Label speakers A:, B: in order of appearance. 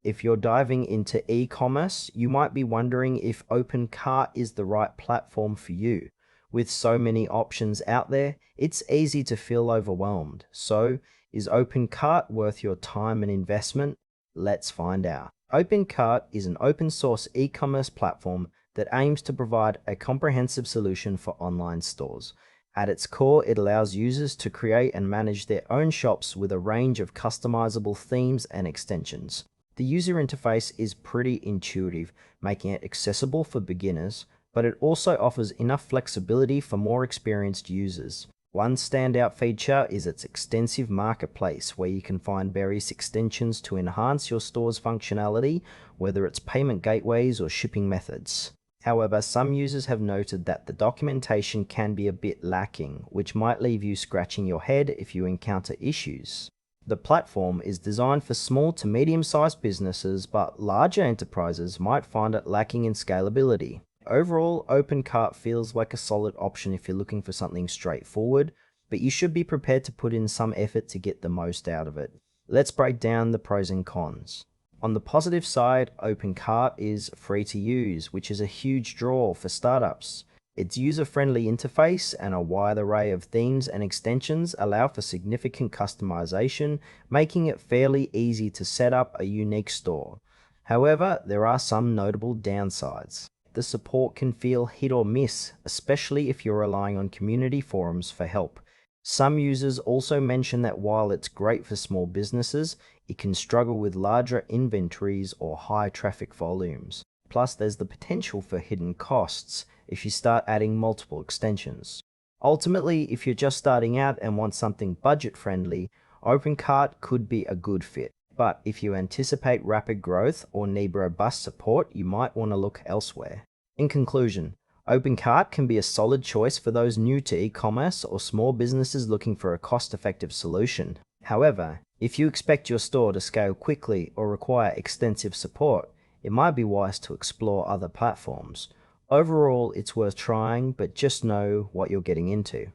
A: If you're diving into e-commerce, you might be wondering if OpenCart is the right platform for you. With so many options out there, it's easy to feel overwhelmed. So, is OpenCart worth your time and investment? Let's find out. OpenCart is an open source e-commerce platform that aims to provide a comprehensive solution for online stores. At its core, it allows users to create and manage their own shops with a range of customizable themes and extensions. The user interface is pretty intuitive, making it accessible for beginners, but it also offers enough flexibility for more experienced users. One standout feature is its extensive marketplace, where you can find various extensions to enhance your store's functionality, whether it's payment gateways or shipping methods. However, some users have noted that the documentation can be a bit lacking, which might leave you scratching your head if you encounter issues. The platform is designed for small to medium-sized businesses, but larger enterprises might find it lacking in scalability. Overall, OpenCart feels like a solid option if you're looking for something straightforward, but you should be prepared to put in some effort to get the most out of it. Let's break down the pros and cons. On the positive side, OpenCart is free to use, which is a huge draw for startups. Its user-friendly interface and a wide array of themes and extensions allow for significant customization, making it fairly easy to set up a unique store. However, there are some notable downsides. The support can feel hit or miss, especially if you're relying on community forums for help. Some users also mention that while it's great for small businesses, it can struggle with larger inventories or high traffic volumes. Plus, there's the potential for hidden costs if you start adding multiple extensions. Ultimately, if you're just starting out and want something budget-friendly, OpenCart could be a good fit. But if you anticipate rapid growth or need robust support, you might want to look elsewhere. In conclusion, OpenCart can be a solid choice for those new to e-commerce or small businesses looking for a cost-effective solution. However, if you expect your store to scale quickly or require extensive support, it might be wise to explore other platforms. Overall, it's worth trying, but just know what you're getting into.